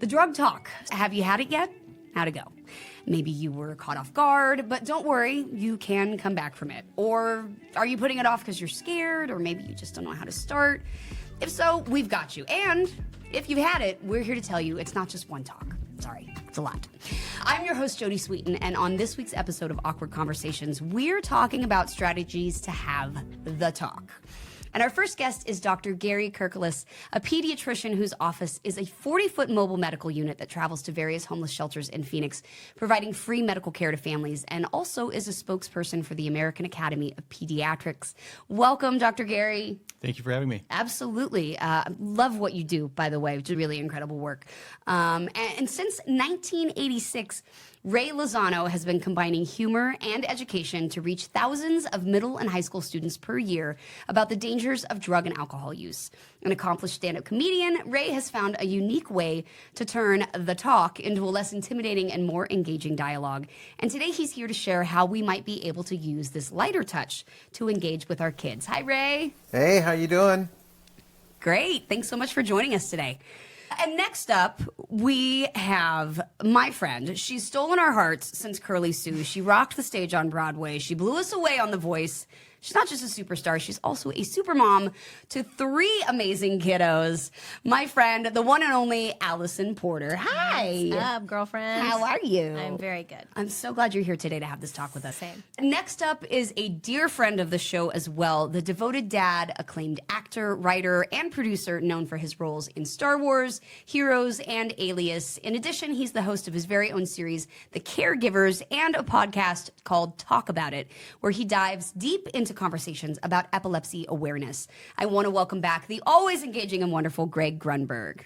The drug talk. Have you had it yet? How'd it go? Maybe you were caught off guard, but don't worry, you can come back from it. Or are you putting it off because you're scared, or maybe you just don't know how to start? If so, we've got you. And if you've had it, we're here to tell you it's not just one talk. Sorry, it's a lot. I'm your host, Jodie Sweetin, and on this week's episode of Awkward Conversations, we're talking about strategies to have the talk. And our first guest is Dr. Gary Kirkilas, a pediatrician whose office is a 40-foot mobile medical unit that travels to various homeless shelters in Phoenix, providing free medical care to families, and also is a spokesperson for the American Academy of Pediatrics. Welcome, Dr. Gary. Thank you for having me. Absolutely. Love what you do, by the way. It's really incredible work. And since 1986, Ray Lozano has been combining humor and education to reach thousands of middle and high school students per year about the dangers of drug and alcohol use. An accomplished stand-up comedian, Ray has found a unique way to turn the talk into a less intimidating and more engaging dialogue. And today he's here to share how we might be able to use this lighter touch to engage with our kids. Hi, Ray. Hey, how you doing? Great. Thanks so much for joining us today. And next up, we have my friend. She's stolen our hearts since Curly Sue. She rocked the stage on Broadway. She blew us away on The Voice. She's not just a superstar, she's also a super mom to 3 amazing kiddos. My friend, the one and only Alisan Porter. Hi. What's up, girlfriend? How are you? I'm very good. I'm so glad you're here today to have this talk with us. Same. Next up is a dear friend of the show as well, the devoted dad, acclaimed actor, writer, and producer known for his roles in Star Wars, Heroes, and Alias. In addition, he's the host of his very own series, The Caregivers, and a podcast called Talk About It, where he dives deep into conversations about epilepsy awareness. I want to welcome back the always engaging and wonderful Greg Grunberg.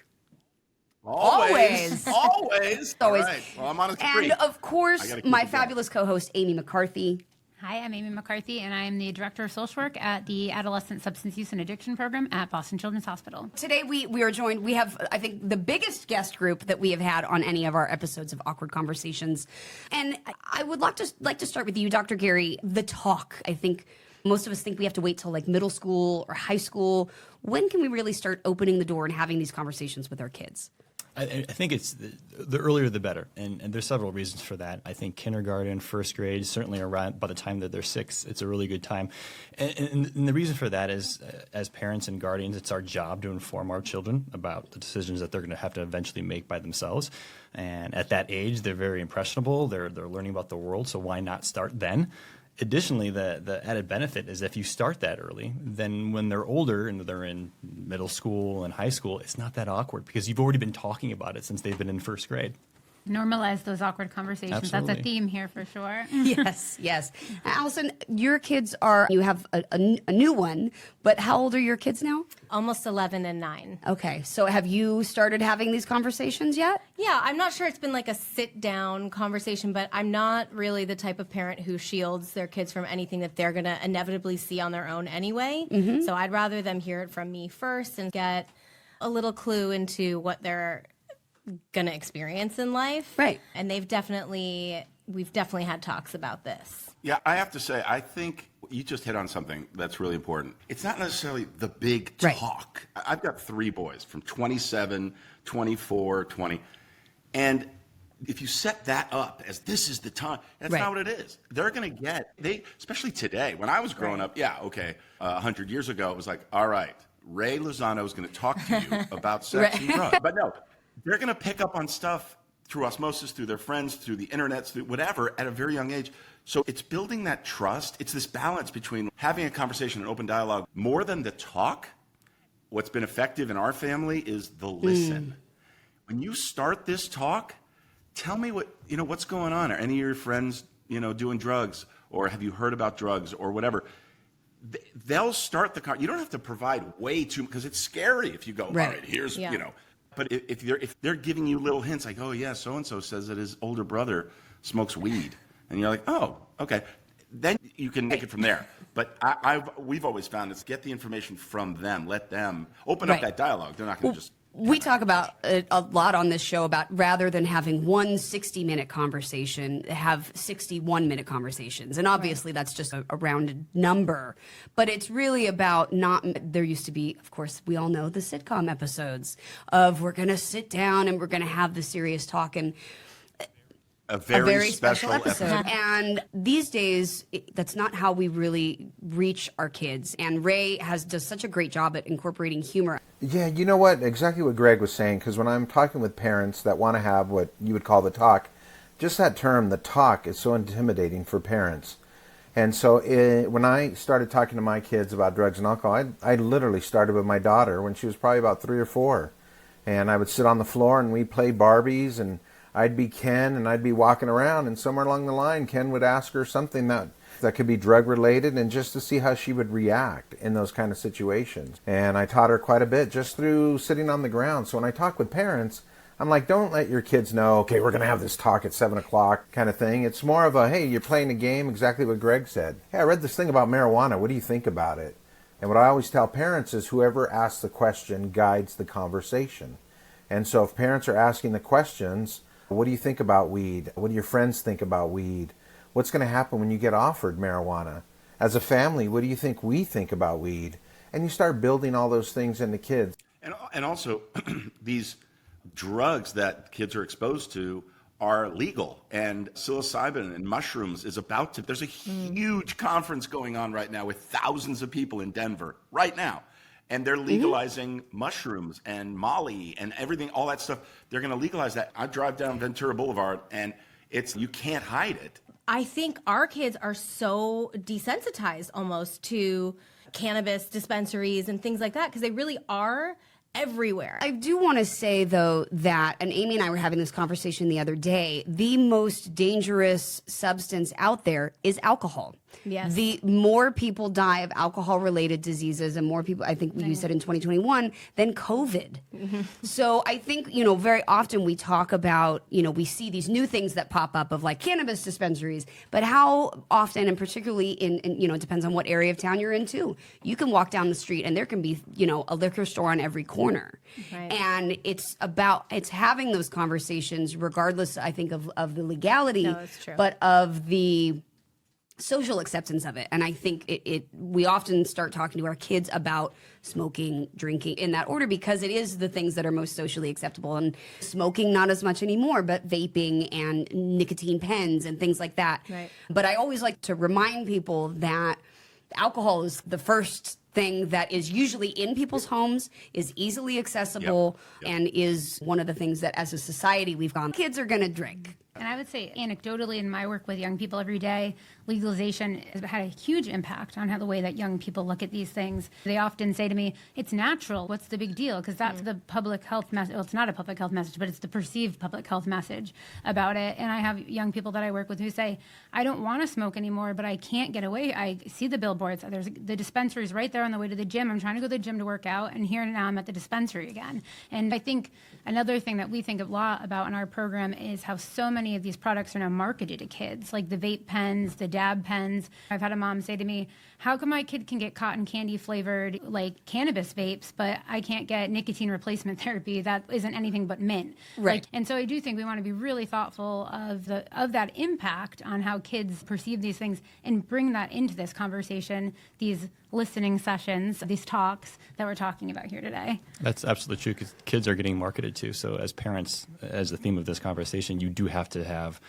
Always. All right. Well, I'm on a spree. And of course, my fabulous co-host, Amy McCarthy. Hi, I'm Amy McCarthy, and I am the Director of Social Work at the Adolescent Substance Use and Addiction Program at Boston Children's Hospital. Today we are joined, we have, I think, the biggest guest group that we have had on any of our episodes of Awkward Conversations. And I would like to start with you, Dr. Gary, the talk. I think most of us think we have to wait till like middle school or high school. When can we really start opening the door and having these conversations with our kids? I think it's the earlier the better, and there's several reasons for that. I think kindergarten, first grade, certainly around by the time that they're 6, it's a really good time. And the reason for that is, as parents and guardians, it's our job to inform our children about the decisions that they're going to have to eventually make by themselves. And at that age, they're very impressionable. They're learning about the world, so why not start then? Additionally, the added benefit is if you start that early, then when they're older and they're in middle school and high school, it's not that awkward because you've already been talking about it since they've been in first grade. Normalize those awkward conversations. Absolutely. That's a theme here for sure. Yes. Allison, your kids you have a new one, but how old are your kids now? Almost 11 and 9. Okay, so have you started having these conversations yet? Yeah, I'm not sure it's been like a sit-down conversation, but I'm not really the type of parent who shields their kids from anything that they're going to inevitably see on their own anyway. Mm-hmm. So I'd rather them hear it from me first and get a little clue into what they're going to experience in life. Right. And we've definitely had talks about this. Yeah, I have to say, I think you just hit on something that's really important. It's not necessarily the big talk. Right. I've got 3 boys from 27, 24, 20. And if you set that up as this is the time, that's not what it is. They're going to especially today, when I was growing up, 100 years ago, it was like, all right, Ray Lozano is going to talk to you about sex and drugs. But no, they're going to pick up on stuff through osmosis, through their friends, through the internet, through whatever, at a very young age. So it's building that trust. It's this balance between having a conversation and open dialogue. More than the talk, what's been effective in our family is the listen. When you start this talk, tell me what's going on. Are any of your friends, doing drugs? Or have you heard about drugs or whatever? They'll start the conversation. You don't have to provide way too, because it's scary if you go, all right, here's, But if they're giving you little hints like, oh, yeah, so-and-so says that his older brother smokes weed. And you're like, oh, okay. Then you can make it from there. But we've always found is get the information from them. Let them open up that dialogue. They're not going to just We talk about it a lot on this show about rather than having one 60-minute conversation, have 61-minute conversations. And obviously that's just a rounded number. But it's really about there used to be, of course, we all know the sitcom episodes of we're going to sit down and we're going to have the serious talk. And a very special episode. And these days, that's not how we really reach our kids. And Ray does such a great job at incorporating humor. Yeah, you know what? Exactly what Greg was saying, because when I'm talking with parents that want to have what you would call the talk, just that term, the talk, is so intimidating for parents. And so when I started talking to my kids about drugs and alcohol, I literally started with my daughter when she was probably about 3 or 4. And I would sit on the floor and we'd play Barbies, and I'd be Ken, and I'd be walking around, and somewhere along the line, Ken would ask her something that could be drug-related, and just to see how she would react in those kind of situations. And I taught her quite a bit just through sitting on the ground. So when I talk with parents, I'm like, don't let your kids know, okay, we're going to have this talk at 7 o'clock kind of thing. It's more of a, hey, you're playing a game, exactly what Greg said. Hey, I read this thing about marijuana. What do you think about it? And what I always tell parents is whoever asks the question guides the conversation. And so if parents are asking the questions, what do you think about weed? What do your friends think about weed? What's going to happen when you get offered marijuana? As a family, what do you think we think about weed? And you start building all those things into kids. And also, these drugs that kids are exposed to are legal. And psilocybin and mushrooms there's a huge conference going on right now with thousands of people in Denver right now. And they're legalizing mushrooms and Molly and everything, all that stuff. They're going to legalize that. I drive down Ventura Boulevard, and you can't hide it. I think our kids are so desensitized almost to cannabis dispensaries and things like that because they really are everywhere. I do want to say, though, that, and Amy and I were having this conversation the other day, the most dangerous substance out there is alcohol. Yes. The more people die of alcohol-related diseases and more people, I think you said in 2021, than COVID. Mm-hmm. So I think, very often we talk about, we see these new things that pop up of like cannabis dispensaries, but how often, and particularly in it depends on what area of town you're in too, you can walk down the street and there can be, a liquor store on every corner. Right. And it's having those conversations regardless, I think, of the legality, that's true. but of the social acceptance of it. And I think we often start talking to our kids about smoking, drinking in that order because it is the things that are most socially acceptable. And smoking, not as much anymore, but vaping and nicotine pens and things like that. Right. But I always like to remind people that alcohol is the first thing that is usually in people's homes, is easily accessible, and is one of the things that as a society we've gone, kids are going to drink. And I would say anecdotally in my work with young people every day, legalization has had a huge impact on how the way that young people look at these things. They often say to me, it's natural. What's the big deal? Because that's the public health message. Well, it's not a public health message, but it's the perceived public health message about it. And I have young people that I work with who say, I don't want to smoke anymore, but I can't get away. I see the billboards. There's the dispensaries right there on the way to the gym. I'm trying to go to the gym to work out. And here now I'm at the dispensary again. And I think another thing that we think a lot about in our program is how so many of these products are now marketed to kids, like the vape pens, the dab pens. I've had a mom say to me, how come my kid can get cotton candy flavored like cannabis vapes, but I can't get nicotine replacement therapy that isn't anything but mint? Right. And so I do think we want to be really thoughtful of that impact on how kids perceive these things and bring that into this conversation, these listening sessions, these talks that we're talking about here today. That's absolutely true because kids are getting marketed to. So as parents, as the theme of this conversation, you do have to have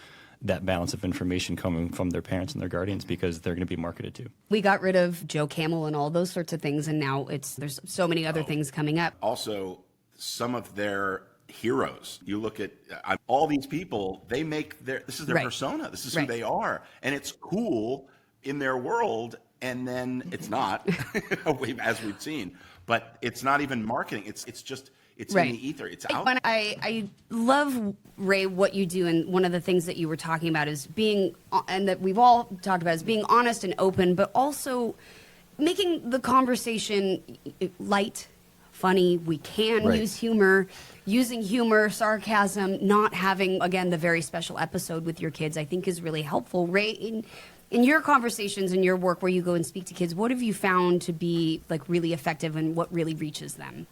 that balance of information coming from their parents and their guardians because they're going to be marketed to. We got rid of Joe Camel and all those sorts of things, and now there's so many other things coming up. Also, some of their heroes. You look at all these people, this is their persona. This is who they are. And it's cool in their world, and then it's not, as we've seen. But it's not even marketing. It's just in the ether. It's out. I love, Ray, what you do, and one of the things that you were talking about is being, and that we've all talked about, is being honest and open, but also making the conversation light, funny. We can use humor, using humor, sarcasm, not having, again, the very special episode with your kids, I think is really helpful. Ray, in your conversations and your work where you go and speak to kids, what have you found to be like really effective and what really reaches them?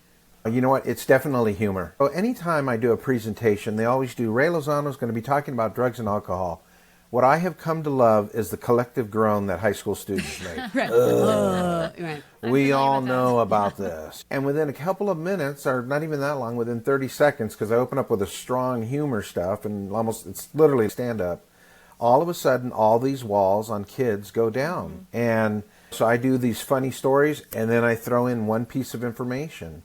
You know what? It's definitely humor. So anytime I do a presentation, they always do, Ray Lozano is going to be talking about drugs and alcohol. What I have come to love is the collective groan that high school students make. Right. We all know about this. And within a couple of minutes, or not even that long, within 30 seconds, because I open up with a strong humor stuff, and almost, it's literally stand-up, all of a sudden, all these walls on kids go down. And so I do these funny stories, and then I throw in one piece of information.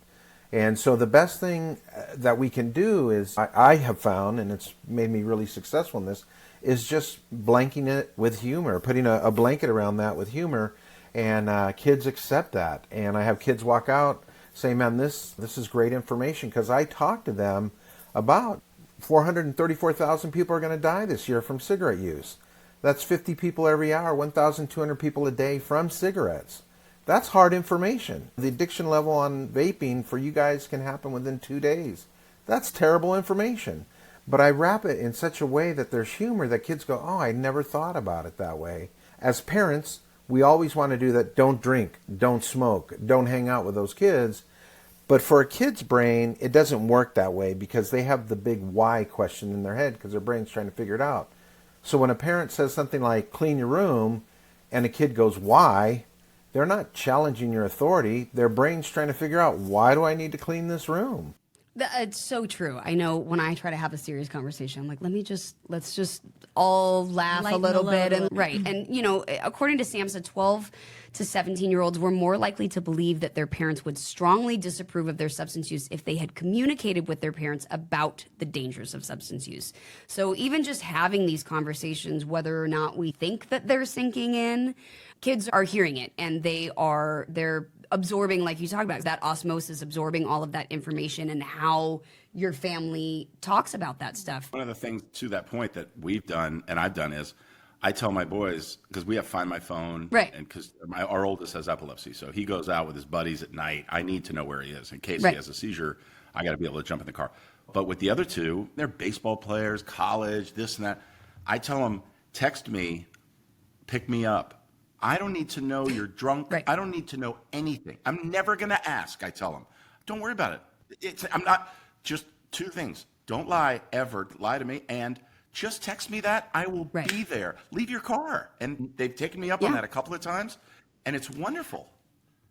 And so the best thing that we can do is, I have found, and it's made me really successful in this, is just blanking it with humor, putting a blanket around that with humor, and kids accept that. And I have kids walk out saying, man, this is great information, because I talked to them about 434,000 people are going to die this year from cigarette use. That's 50 people every hour, 1,200 people a day from cigarettes. That's hard information. The addiction level on vaping for you guys can happen within 2 days. That's terrible information. But I wrap it in such a way that there's humor that kids go, oh, I never thought about it that way. As parents, we always want to do that. Don't drink, don't smoke, don't hang out with those kids. But for a kid's brain, it doesn't work that way, because they have the big why question in their head, because their brain's trying to figure it out. So when a parent says something like, clean your room, and a kid goes, why? They're not challenging your authority. Their brain's trying to figure out, why do I need to clean this room? It's so true. I know when I try to have a serious conversation, I'm like, let's just all laugh a little bit. And right. And, you know, according to SAMHSA, 12 to 17-year-olds were more likely to believe that their parents would strongly disapprove of their substance use if they had communicated with their parents about the dangers of substance use. So even just having these conversations, whether or not we think that they're sinking in, kids are hearing it, and they're absorbing, like you talked about, that osmosis, absorbing all of that information and how your family talks about that stuff. One of the things to that point that we've done, and I've done, is I tell my boys, because we have Find My Phone, right? And because our oldest has epilepsy, so he goes out with his buddies at night. I need to know where he is in case he has a seizure. I got to be able to jump in the car. But with the other two, they're baseball players, college, this and that. I tell them, text me, pick me up. I don't need to know you're drunk. Right. I don't need to know anything. I'm never going to ask, I tell them. Don't worry about it. I'm not, just two things. Don't lie, ever lie to me, and just text me that. I will be there. Leave your car. And they've taken me up on that a couple of times, and it's wonderful.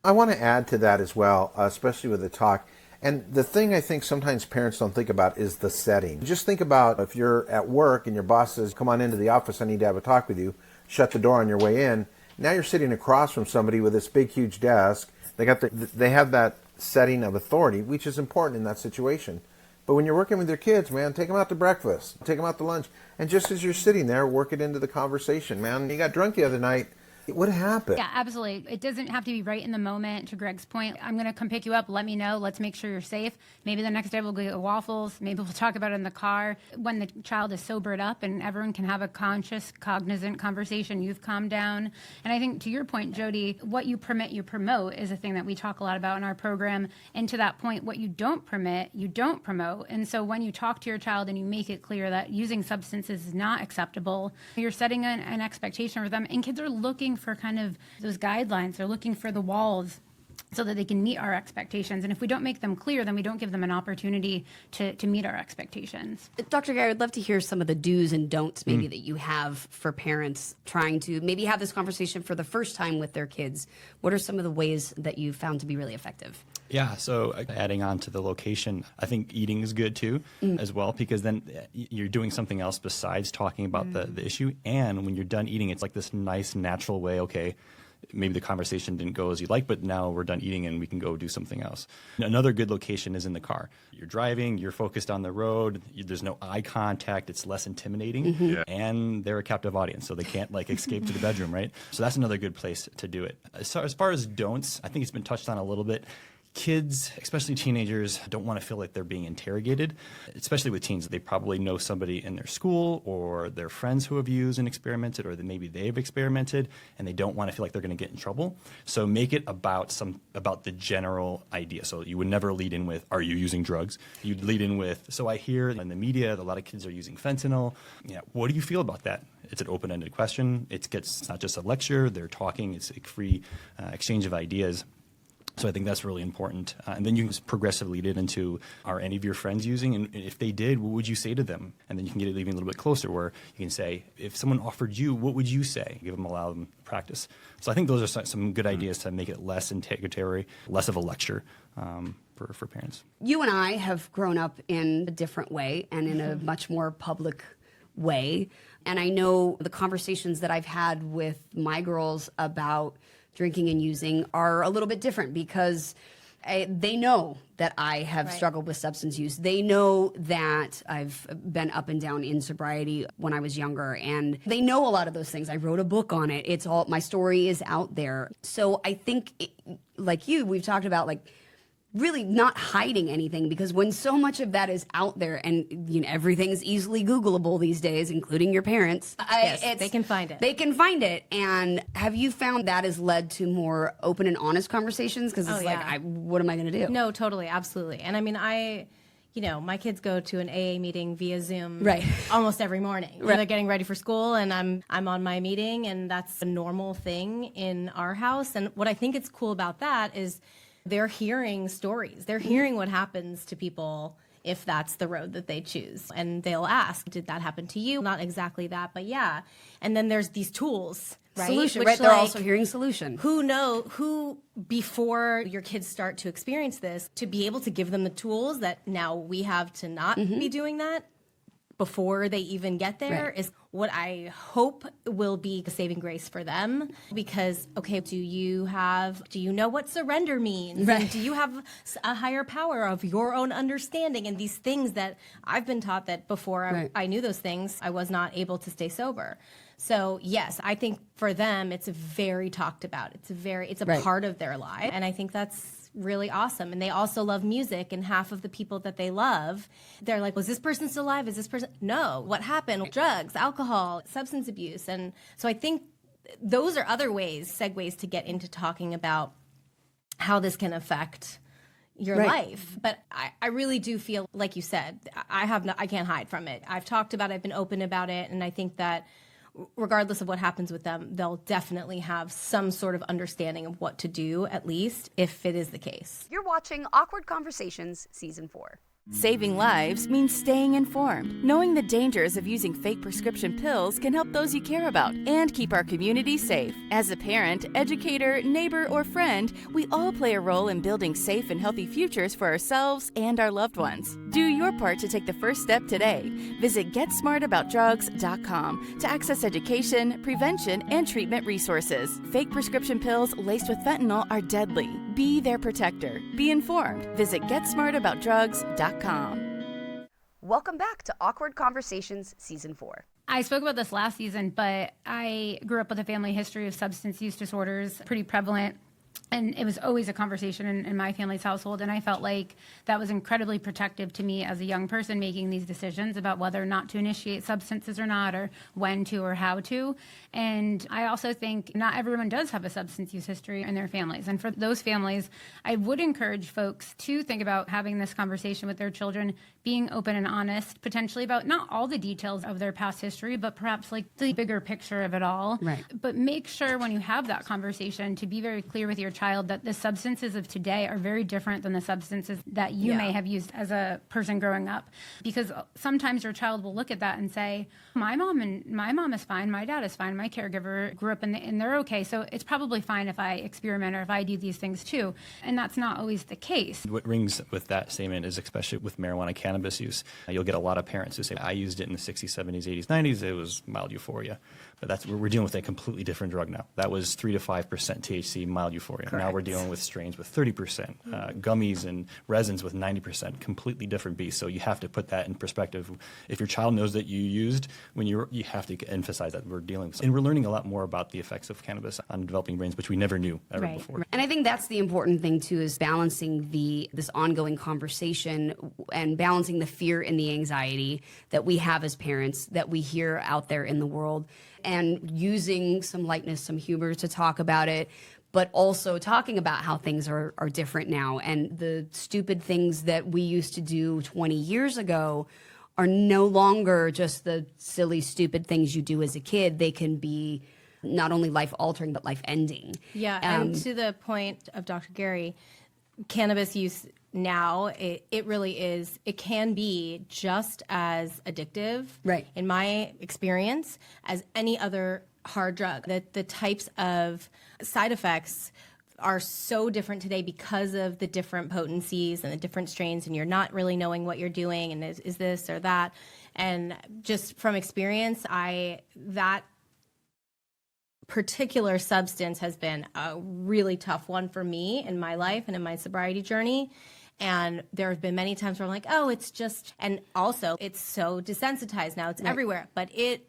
I want to add to that as well, especially with the talk. And the thing I think sometimes parents don't think about is the setting. Just think about if you're at work and your boss says, come on into the office, I need to have a talk with you. Shut the door on your way in. Now you're sitting across from somebody with this big, huge desk. They have that setting of authority, which is important in that situation. But when you're working with your kids, man, take them out to breakfast, take them out to lunch. And just as you're sitting there, work it into the conversation. Man, you got drunk the other night. What happened? Yeah, absolutely. It doesn't have to be right in the moment. To Greg's point, I'm going to come pick you up. Let me know. Let's make sure you're safe. Maybe the next day we'll go get waffles. Maybe we'll talk about it in the car. When the child is sobered up and everyone can have a conscious, cognizant conversation, you've calmed down. And I think to your point, Jodie, what you permit, you promote is a thing that we talk a lot about in our program. And to that point, what you don't permit, you don't promote. And so when you talk to your child and you make it clear that using substances is not acceptable, you're setting an expectation for them. And kids are looking for kind of those guidelines. They're looking for the walls so that they can meet our expectations. And if we don't make them clear, then we don't give them an opportunity to meet our expectations. Dr. Gary, I would love to hear some of the do's and don'ts maybe that you have for parents trying to maybe have this conversation for the first time with their kids. What are some of the ways that you've found to be really effective? Yeah, so adding on to the location, I think eating is good too, as well, because then you're doing something else besides talking about the issue. And when you're done eating, it's like this nice, natural way, okay, maybe the conversation didn't go as you like, but now we're done eating and we can go do something else. Another good location is in the car. You're driving, you're focused on the road, there's no eye contact, it's less intimidating, and they're a captive audience, so they can't like escape to the bedroom, right? So that's another good place to do it. As far as don'ts, I think it's been touched on a little bit. Kids, especially teenagers, don't want to feel like they're being interrogated, especially with teens. They probably know somebody in their school or their friends who have used and experimented, or maybe they've experimented, and they don't want to feel like they're going to get in trouble. So make it about the general idea. So you would never lead in with, are you using drugs? You'd lead in with, so I hear in the media that a lot of kids are using fentanyl. Yeah, what do you feel about that? It's an open-ended question. It's not just a lecture. They're talking. It's a free exchange of ideas. So I think that's really important. And then you can just progressively lead it into, are any of your friends using? And if they did, what would you say to them? And then you can get it even a little bit closer where you can say, if someone offered you, what would you say? Allow them practice. So I think those are some good ideas to make it less accusatory, less of a lecture for parents. You and I have grown up in a different way and in a much more public way. And I know the conversations that I've had with my girls about drinking and using are a little bit different because they know that I have struggled with substance use. They know that I've been up and down in sobriety when I was younger, and they know a lot of those things. I wrote a book on it. It's all, my story is out there. So I think, like you, we've talked about really not hiding anything, because when so much of that is out there and everything's easily Googleable these days, including your parents, they can find it. They can find it. And have you found that has led to more open and honest conversations? Because it's what am I going to do? No, totally, absolutely. And I mean, my kids go to an AA meeting via Zoom almost every morning. They're getting ready for school, and I'm on my meeting, and that's a normal thing in our house. And what I think is cool about that is they're hearing stories. They're hearing what happens to people if that's the road that they choose. And they'll ask, did that happen to you? Not exactly that, but yeah. And then there's these tools, right? Solution, right? They're also hearing solution. Who, before your kids start to experience this, to be able to give them the tools that now we have to not be doing that before they even get there is what I hope will be a saving grace for them. Because, okay, do you know what surrender means? Right. And do you have a higher power of your own understanding? And these things that I've been taught that before I knew those things, I was not able to stay sober. So yes, I think for them, it's very talked about. It's a part of their life. And I think that's really awesome. And they also love music, and half of the people that they love, they're like, was this person still alive? Is this person? No. What happened? Drugs, alcohol, substance abuse. And so I think those are other segues to get into talking about how this can affect your life. But I really do feel, like you said, I can't hide from it. I've talked about it, I've been open about it, and I think that regardless of what happens with them, they'll definitely have some sort of understanding of what to do, at least, if it is the case. You're watching Awkward Conversations Season 4. Saving lives means staying informed. Knowing the dangers of using fake prescription pills can help those you care about and keep our community safe. As a parent, educator, neighbor, or friend, we all play a role in building safe and healthy futures for ourselves and our loved ones. Do your part to take the first step today. Visit GetSmartAboutDrugs.com to access education, prevention, and treatment resources. Fake prescription pills laced with fentanyl are deadly. Be their protector. Be informed. Visit GetSmartAboutDrugs.com. Welcome back to Awkward Conversations Season 4. I spoke about this last season, but I grew up with a family history of substance use disorders, pretty prevalent. And it was always a conversation in my family's household. And I felt like that was incredibly protective to me as a young person making these decisions about whether or not to initiate substances or not, or when to or how to. And I also think not everyone does have a substance use history in their families. And for those families, I would encourage folks to think about having this conversation with their children, being open and honest, potentially about not all the details of their past history, but perhaps like the bigger picture of it all. Right. But make sure when you have that conversation to be very clear with your child that the substances of today are very different than the substances that you may have used as a person growing up. Because sometimes your child will look at that and say, my mom is fine, my dad is fine, my caregiver grew up and they're okay, so it's probably fine if I experiment or if I do these things too. And that's not always the case. What rings with that statement is, especially with marijuana cannabis use, you'll get a lot of parents who say, I used it in the 60s, 70s, 80s, 90s, it was mild euphoria. But we're dealing with a completely different drug now. That was 3 to 5% THC, mild euphoria. Correct. Now we're dealing with strains with 30%, gummies and resins with 90%, completely different beast. So you have to put that in perspective. If your child knows that you used, you have to emphasize that we're dealing with. And we're learning a lot more about the effects of cannabis on developing brains, which we never knew ever before. And I think that's the important thing too, is balancing this ongoing conversation and balancing the fear and the anxiety that we have as parents, that we hear out there in the world, and using some lightness, some humor to talk about it, but also talking about how things are different now. And the stupid things that we used to do 20 years ago are no longer just the silly, stupid things you do as a kid. They can be not only life-altering, but life-ending. Yeah, and to the point of Dr. Gary, cannabis use now, it really is, it can be just as addictive, right, in my experience, as any other hard drug. The types of side effects are so different today because of the different potencies and the different strains, and you're not really knowing what you're doing, and is this or that. And just from experience, that particular substance has been a really tough one for me in my life and in my sobriety journey. And there have been many times where I'm like, oh, it's just, and also it's so desensitized now, it's everywhere, but it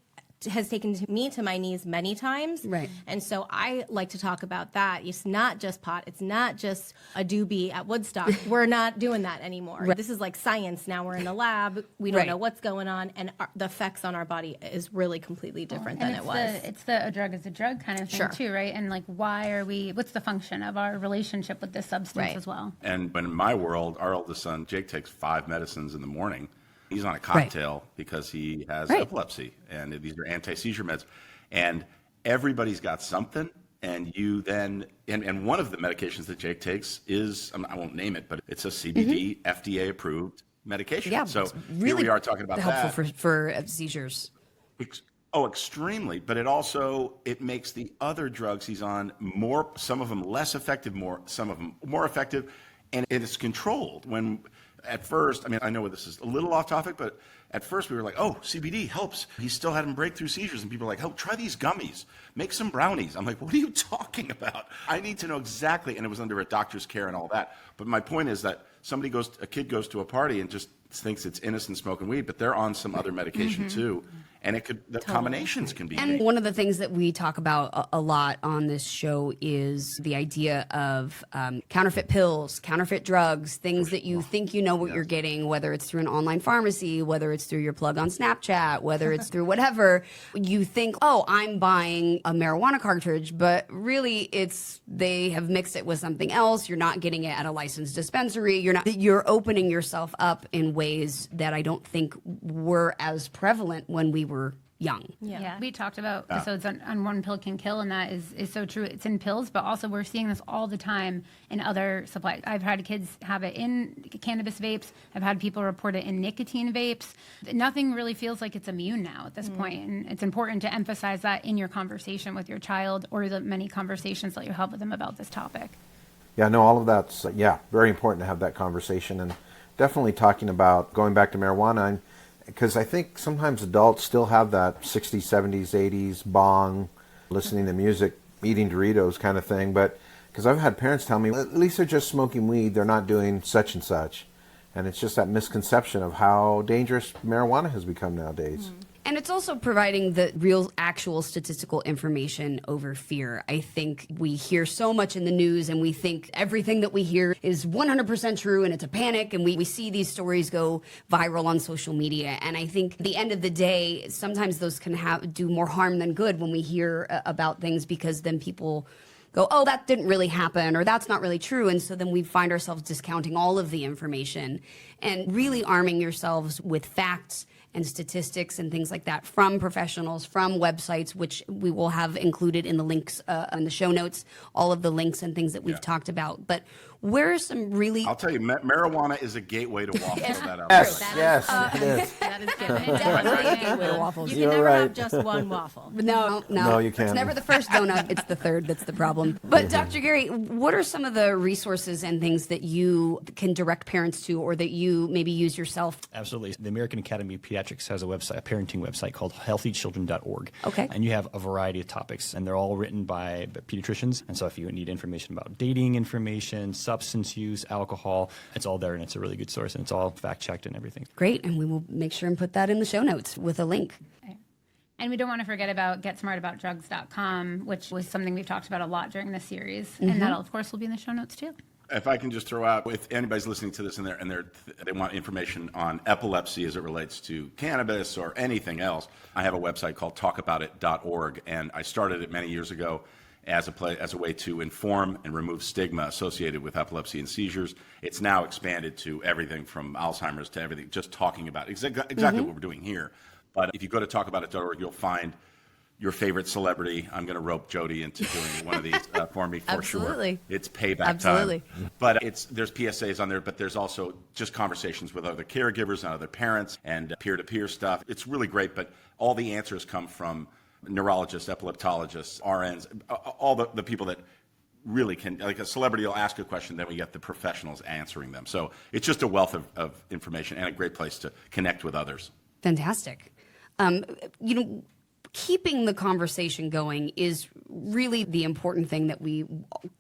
has taken me to my knees many times. Right. And so I like to talk about that. It's not just pot. It's not just a doobie at Woodstock. We're not doing that anymore. Right. This is like science. Now we're in the lab. We don't Right. know what's going on. And the effects on our body is really completely different than it was. It's a drug is a drug kind of thing Sure. too, right? And like, what's the function of our relationship with this substance Right. as well? And in my world, our oldest son, Jake, takes 5 medicines in the morning. He's on a cocktail because he has epilepsy, and these are anti-seizure meds. And everybody's got something, and you then, and one of the medications that Jake takes is, I won't name it, but it's a CBD FDA-approved medication. Yeah, So it's here we are talking about helpful that. for seizures. Extremely. But it makes the other drugs he's on more, some of them less effective, some of them more effective, and it is controlled. When at first, I know this is a little off topic, but at first we were like, oh, CBD helps. He still had him breakthrough seizures, and people were like, oh, try these gummies, make some brownies. I'm like, what are you talking about? I need to know exactly, and it was under a doctor's care and all that. But my point is that a kid goes to a party and just thinks it's innocent smoking weed, but they're on some other medication too. And the combinations can be And big. one of the things that we talk about a lot on this show is the idea of counterfeit pills, counterfeit drugs, things that you think you know what you're getting, whether it's through an online pharmacy, whether it's through your plug on Snapchat, whether it's through whatever. You think, oh, I'm buying a marijuana cartridge, but really they have mixed it with something else. You're not getting it at a licensed dispensary. You're opening yourself up in ways that I don't think were as prevalent when we were young. Yeah. We talked about episodes on One Pill Can Kill, and that is so true. It's in pills, but also we're seeing this all the time in other supplies. I've had kids have it in cannabis vapes. I've had people report it in nicotine vapes. Nothing really feels like it's immune now at this point, and it's important to emphasize that in your conversation with your child or the many conversations that you have with them about this topic. Yeah, no, all of that's, very important to have that conversation, and definitely talking about going back to marijuana, because I think sometimes adults still have that 60s, 70s, 80s bong, listening to music, eating Doritos kind of thing. But because I've had parents tell me, at least they're just smoking weed, they're not doing such and such. And it's just that misconception of how dangerous marijuana has become nowadays. And it's also providing the real, actual statistical information over fear. I think we hear so much in the news, and we think everything that we hear is 100% true, and it's a panic, and we see these stories go viral on social media. And I think at the end of the day, sometimes those can do more harm than good when we hear about things, because then people go, oh, that didn't really happen, or that's not really true. And so then we find ourselves discounting all of the information, and really arming yourselves with facts and statistics and things like that from professionals, from websites, which we will have included in the links in the show notes, all of the links and things that we've talked about. But where are some really... I'll tell you, marijuana is a gateway to waffles. Yes, it is. That is good. Definitely a gateway to waffles. You can You're never right. have just one waffle. No, No, you can't. It's never the first donut, it's the third that's the problem. But Dr. Gary, what are some of the resources and things that you can direct parents to, or that you maybe use yourself? Absolutely. The American Academy of Pediatrics has a website, a parenting website called healthychildren.org. Okay. And you have a variety of topics, and they're all written by pediatricians. And so if you need information about dating information, substance use, alcohol, it's all there, and it's a really good source, and it's all fact-checked and everything. Great, and we will make sure and put that in the show notes with a link. And we don't want to forget about getsmartaboutdrugs.com, which was something we've talked about a lot during this series. And that, of course, will be in the show notes, too. If I can just throw out, if anybody's listening to this and they want information on epilepsy as it relates to cannabis or anything else, I have a website called talkaboutit.org, and I started it many years ago as a way to inform and remove stigma associated with epilepsy and seizures. It's now expanded to everything from Alzheimer's to everything, just talking about exactly what we're doing here. But if you go to talkaboutit.org, you'll find your favorite celebrity. I'm going to rope Jodie into doing one of these for me for sure. Absolutely. It's payback Absolutely. time. But there's PSAs on there, but there's also just conversations with other caregivers and other parents and peer-to-peer stuff. It's really great, but all the answers come from neurologists, epileptologists, RNs, all the people that really can, like a celebrity will ask a question, then we get the professionals answering them. So it's just a wealth of information and a great place to connect with others. Fantastic. Keeping the conversation going is really the important thing that we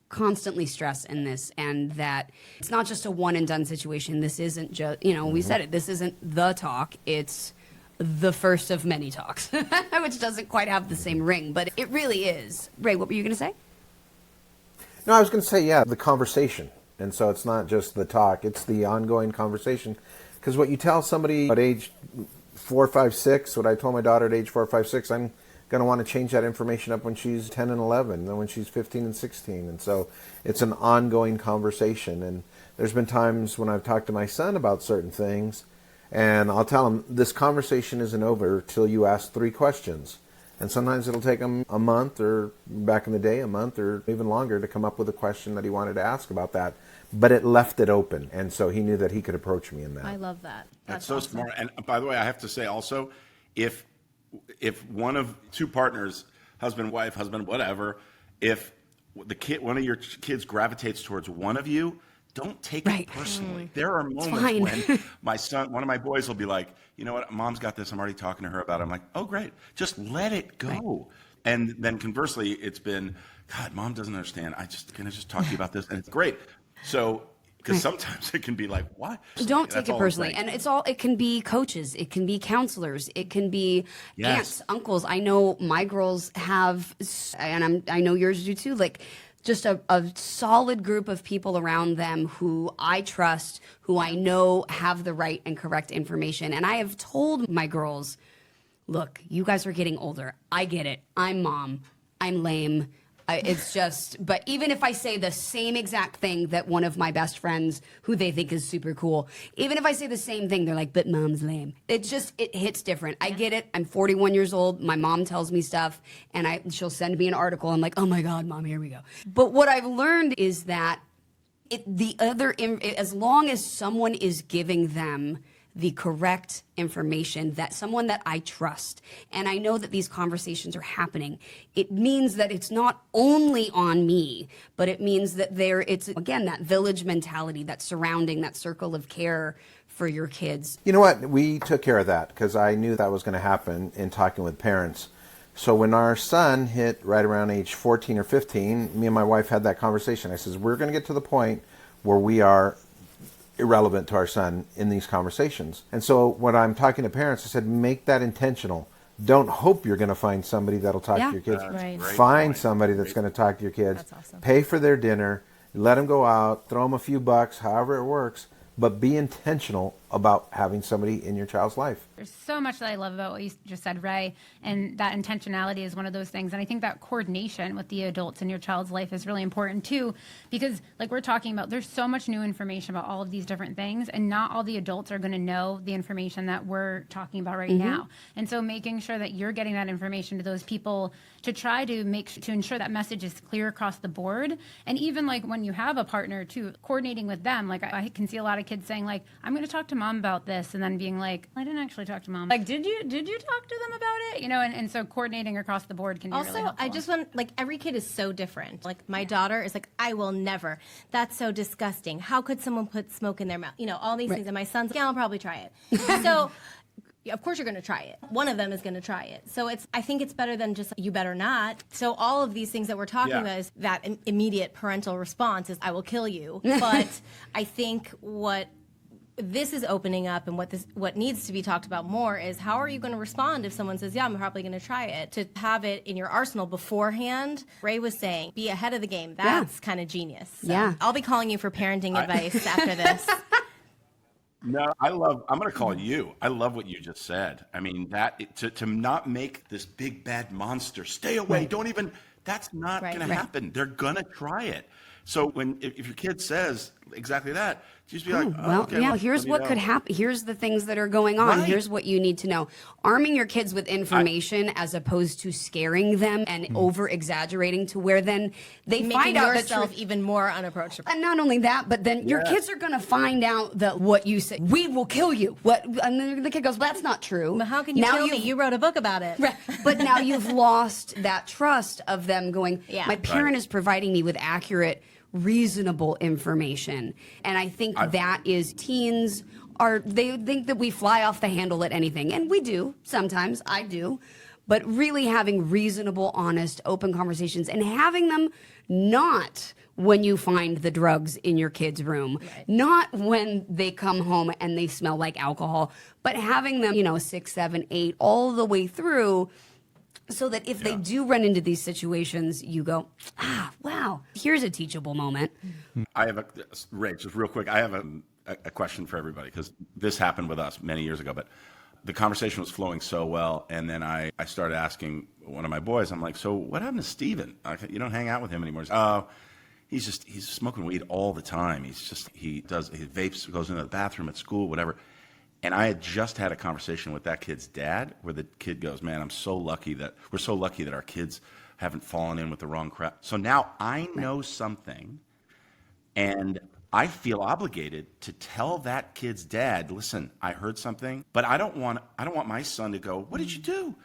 constantly stress in this, and that it's not just a one and done situation. This isn't just, we said it, this isn't the talk. It's the first of many talks, which doesn't quite have the same ring, but it really is. Ray, what were you going to say? No, I was going to say, the conversation. And so it's not just the talk, it's the ongoing conversation. Because what you tell somebody at age 4, 5, 6, what I told my daughter at age 4, 5, 6, I'm going to want to change that information up when she's 10 and 11, then when she's 15 and 16. And so it's an ongoing conversation. And there's been times when I've talked to my son about certain things, and I'll tell him, this conversation isn't over till you ask 3 questions. And sometimes it'll take him a month, or back in the day, a month or even longer, to come up with a question that he wanted to ask about that. But it left it open, and so he knew that he could approach me in that. I love that. That's so awesome. smart. And by the way, I have to say also, if one of 2 partners, husband, wife, husband, whatever, if one of your kids gravitates towards one of you, don't take it personally. There are moments when my son, one of my boys, will be like, you know what, mom's got this. I'm already talking to her about it. I'm like, oh, great. Just let it go. Right. And then conversely, it's been, God, mom doesn't understand. Can I just talk to you about this? And it's great. So, because sometimes it can be like, what? Don't take it personally. And it can be coaches, it can be counselors, it can be aunts, uncles. I know my girls have, and I know yours do too, like just a solid group of people around them who I trust, who I know have the right and correct information. And I have told my girls, look, you guys are getting older. I get it. I'm mom. I'm lame. It's just, but even if I say the same exact thing that one of my best friends, who they think is super cool, even if I say the same thing, they're like, but mom's lame. It hits different. I get it. I'm 41 years old. My mom tells me stuff, and she'll send me an article. I'm like, oh my God, mom, here we go. But what I've learned is that as long as someone is giving them the correct information, that someone that I trust, and I know that these conversations are happening, it means that it's not only on me, but it means that it's again that village mentality, that surrounding, that circle of care for your kids. You know what? We took care of that because I knew that was going to happen in talking with parents. So when our son hit right around age 14 or 15, me and my wife had that conversation. I says, we're going to get to the point where we are irrelevant to our son in these conversations. And so when I'm talking to parents, I said, make that intentional. Don't hope you're going to find somebody that'll talk to your kids. Right. Find somebody that's going to talk to your kids. That's awesome. Pay for their dinner. Let them go out. Throw them a few bucks, however it works. But be intentional about having somebody in your child's life. There's so much that I love about what you just said, Ray, and that intentionality is one of those things. And I think that coordination with the adults in your child's life is really important too, because like we're talking about, there's so much new information about all of these different things, and not all the adults are going to know the information that we're talking about right now. And so making sure that you're getting that information to those people to try to ensure that message is clear across the board. And even like when you have a partner too, coordinating with them, like I can see a lot of kids saying like, I'm going to talk to mom about this, and then being like, I didn't actually talk to mom. Like, did you talk to them about it? And so coordinating across the board can be really helpful. I just want, like, every kid is so different. Like, my daughter is like, I will never. That's so disgusting. How could someone put smoke in their mouth? All these things. And my son's like, yeah, I'll probably try it. So of course you're going to try it. One of them is going to try it. So I think it's better than just, you better not. So all of these things that we're talking about is that immediate parental response is, I will kill you. But I think what this is opening up, and what needs to be talked about more, is how are you going to respond if someone says, yeah, I'm probably going to try it, to have it in your arsenal beforehand. Ray was saying, be ahead of the game. That's kind of genius. So I'll be calling you for parenting advice after this. No, I'm going to call you. I love what you just said. I mean, to not make this big bad monster, stay away. Don't even, that's not going to happen. They're going to try it. So if your kid says exactly that, Just be like, well, okay, yeah, let here's me what know. could happen. Here's the things that are going on. Right. Here's what you need to know. Arming your kids with information as opposed to scaring them and over exaggerating to where then they Making find out the yourself truth. even more unapproachable. And not only that, but then your kids are going to find out that what you say, we will kill you. What? And then the kid goes, well, that's not true. But how can you kill me? You wrote a book about it. Right. But now you've lost that trust of them going, Yeah. my parent is providing me with accurate, reasonable information. And I think that is teens they think that we fly off the handle at anything. And we do. Sometimes I do. But really having reasonable, honest, open conversations and having them not when you find the drugs in your kid's room, not when they come home and they smell like alcohol, but having them, 6, 7, 8, all the way through, so that if they do run into these situations, you go, wow, here's a teachable moment. I have Ray, just real quick, I have a question for everybody, because this happened with us many years ago, but the conversation was flowing so well, and then I started asking one of my boys, I'm like, so what happened to Steven? You don't hang out with him anymore. He's smoking weed all the time. He vapes, goes into the bathroom at school, whatever. And I had just had a conversation with that kid's dad where the kid goes, man, we're so lucky that our kids haven't fallen in with the wrong crap. So now I know something, and I feel obligated to tell that kid's dad, listen, I heard something, but I don't want my son to go, what did you do?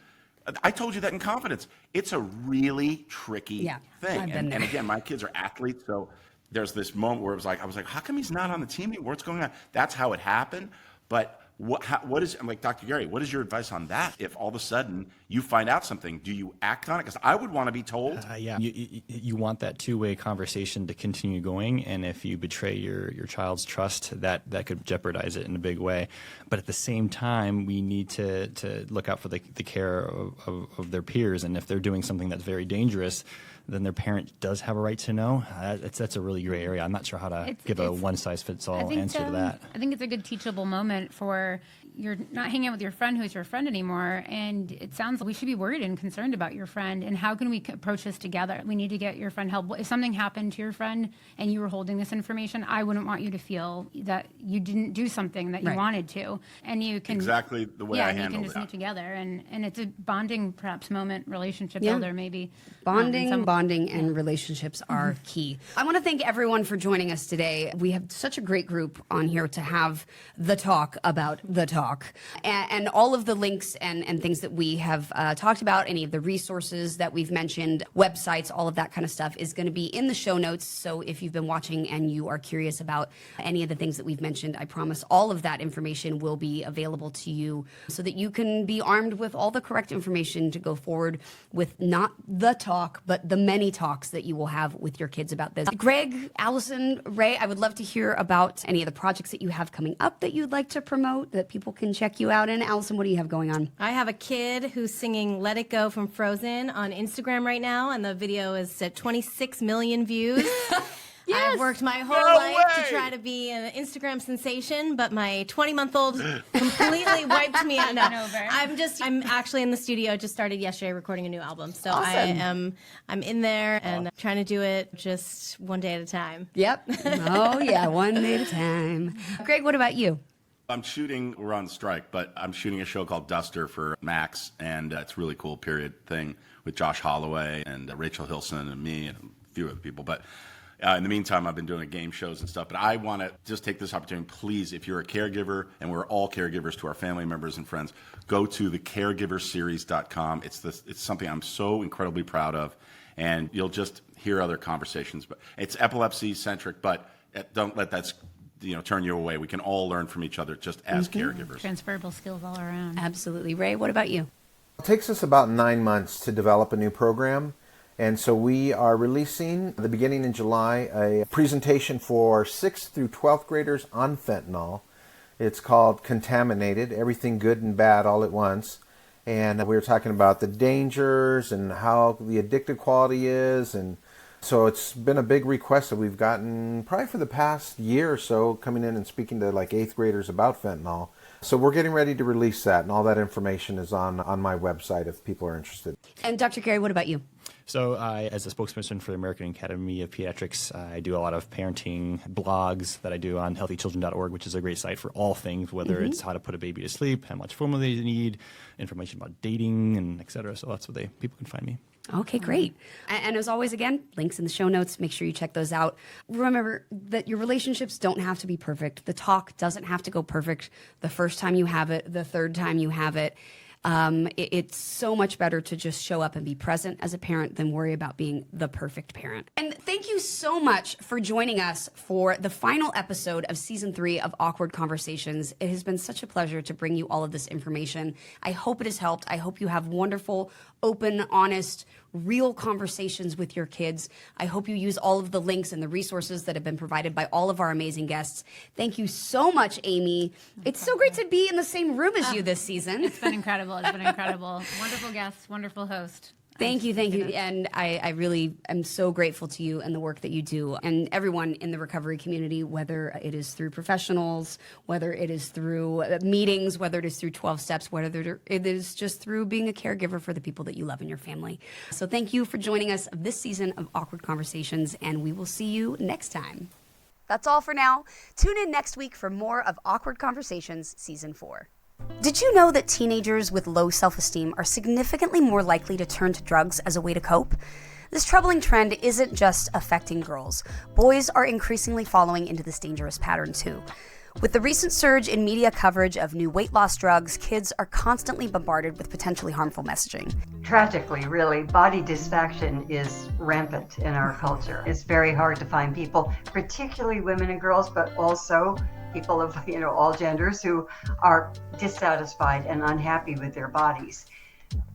I told you that in confidence. It's a really tricky thing. I've been there. And again, my kids are athletes, so there's this moment where I was like, how come he's not on the team anymore? What's going on? That's how it happened. But I'm like, Dr. Gary, what is your advice on that? If all of a sudden you find out something, do you act on it? Because I would want to be told. Yeah, you want that two-way conversation to continue going, and if you betray your child's trust, that could jeopardize it in a big way. But at the same time, we need to look out for the care of their peers, and if they're doing something that's very dangerous, then their parent does have a right to know. That's a really gray area. I'm not sure how to give a one-size-fits-all answer to that. I think it's a good teachable moment for you're not hanging out with your friend who's your friend anymore, and it sounds like we should be worried and concerned about your friend, and how can we approach this together? We need to get your friend help. If something happened to your friend and you were holding this information, I wouldn't want you to feel that you didn't do something that you wanted to, and you can exactly the way I handled you can just that. meet together, and it's a bonding perhaps moment, relationship builder maybe. Bonding and relationships are key. I want to thank everyone for joining us today. We have such a great group on here to have the talk about the talk. And all of the links and things that we have talked about, any of the resources that we've mentioned, websites, all of that kind of stuff is going to be in the show notes. So if you've been watching and you are curious about any of the things that we've mentioned, I promise all of that information will be available to you so that you can be armed with all the correct information to go forward with not the talk, but the many talks that you will have with your kids about this. Greg, Alisan, Ray, I would love to hear about any of the projects that you have coming up that you'd like to promote, that people can check you out in. Alisan, what do you have going on? I have a kid who's singing Let It Go from Frozen on Instagram right now, and the video is at 26 million views. I've worked my whole life to try to be an Instagram sensation, but my 20-month-old completely wiped me out. No, I'm actually in the studio. Just started yesterday recording a new album. So awesome. I'm in there and trying to do it just one day at a time. Yep. Oh, yeah, one day at a time. Greg, what about you? We're on strike, but I'm shooting a show called Duster for Max, and it's a really cool period thing with Josh Holloway and Rachel Hilson and me and a few other people. But in the meantime, I've been doing game shows and stuff. But I want to just take this opportunity, please, if you're a caregiver, and we're all caregivers to our family members and friends, go to thecaregiverseries.com. It's something I'm so incredibly proud of, and you'll just hear other conversations. But it's epilepsy-centric, but don't let that turn you away. We can all learn from each other just as caregivers. Transferable skills all around. Absolutely. Ray, what about you? It takes us about 9 months to develop a new program. And so we are releasing, at the beginning in July, a presentation for 6th through 12th graders on fentanyl. It's called Contaminated, Everything Good and Bad All at Once. And we were talking about the dangers and how the addictive quality is. And so it's been a big request that we've gotten probably for the past year or so, coming in and speaking to like 8th graders about fentanyl. So we're getting ready to release that, and all that information is on my website if people are interested. And Dr. Gary, what about you? So as a spokesperson for the American Academy of Pediatrics, I do a lot of parenting blogs that I do on healthychildren.org, which is a great site for all things, whether it's how to put a baby to sleep, how much formula they need, information about dating, and et cetera. So that's where people can find me. Okay, great. And as always, again, links in the show notes. Make sure you check those out. Remember that your relationships don't have to be perfect. The talk doesn't have to go perfect the first time you have it, the third time you have it. It's so much better to just show up and be present as a parent than worry about being the perfect parent. And thank you so much for joining us for the final episode of Season 3 of Awkward Conversations. It has been such a pleasure to bring you all of this information. I hope it has helped. I hope you have wonderful, open, honest, real conversations with your kids. I hope you use all of the links and the resources that have been provided by all of our amazing guests. Thank you so much, Amy. It's so great to be in the same room as you this season. It's been incredible. It's been incredible. Wonderful guest, wonderful host. Thank you. And I really am so grateful to you and the work that you do, and everyone in the recovery community, whether it is through professionals, whether it is through meetings, whether it is through 12 steps, whether it is just through being a caregiver for the people that you love in your family. So thank you for joining us this season of Awkward Conversations, and we will see you next time. That's all for now. Tune in next week for more of Awkward Conversations Season 4. Did you know that teenagers with low self-esteem are significantly more likely to turn to drugs as a way to cope? This troubling trend isn't just affecting girls. Boys are increasingly following into this dangerous pattern too. With the recent surge in media coverage of new weight loss drugs, kids are constantly bombarded with potentially harmful messaging. Tragically, really, body dysfaction is rampant in our culture. It's very hard to find people, particularly women and girls, but also people of all genders who are dissatisfied and unhappy with their bodies.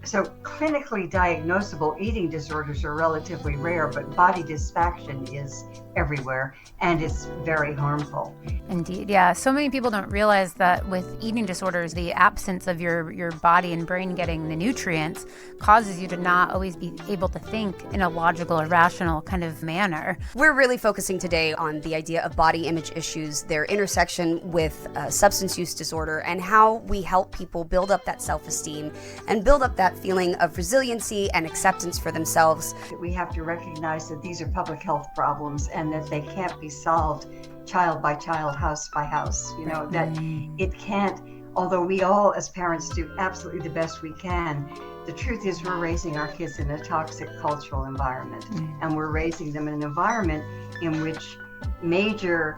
So clinically diagnosable eating disorders are relatively rare, but body dysfaction is everywhere, and it's very harmful. Indeed, yeah. So many people don't realize that with eating disorders, the absence of your body and brain getting the nutrients causes you to not always be able to think in a logical or rational kind of manner. We're really focusing today on the idea of body image issues, their intersection with substance use disorder, and how we help people build up that self-esteem and build up that feeling of resiliency and acceptance for themselves. We have to recognize that these are public health problems and that they can't be solved child by child, house by house. That it can't, although we all as parents do absolutely the best we can, the truth is we're raising our kids in a toxic cultural environment, and we're raising them in an environment in which major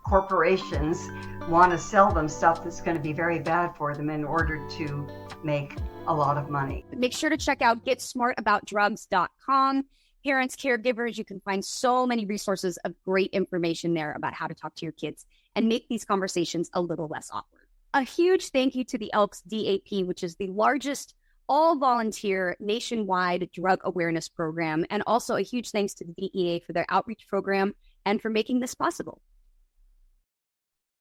corporations want to sell them stuff that's going to be very bad for them in order to make a lot of money. Make sure to check out GetSmartAboutDrugs.com. Parents, caregivers, you can find so many resources of great information there about how to talk to your kids and make these conversations a little less awkward. A huge thank you to the ELPS DAP, which is the largest all-volunteer nationwide drug awareness program, and also a huge thanks to the DEA for their outreach program and for making this possible.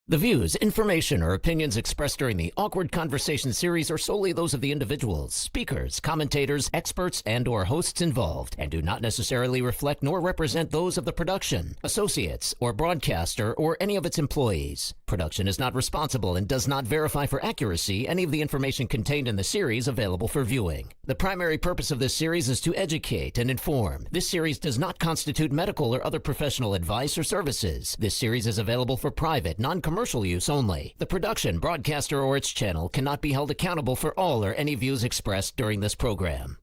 The views, information, or opinions expressed during the Awkward Conversation series are solely those of the individuals, speakers, commentators, experts, and/or hosts involved, and do not necessarily reflect nor represent those of the production, associates, or broadcaster, or any of its employees. Production is not responsible and does not verify for accuracy any of the information contained in the series available for viewing. The primary purpose of this series is to educate and inform. This series does not constitute medical or other professional advice or services. This series is available for private, non-commercial use only. The production, broadcaster, or its channel cannot be held accountable for all or any views expressed during this program.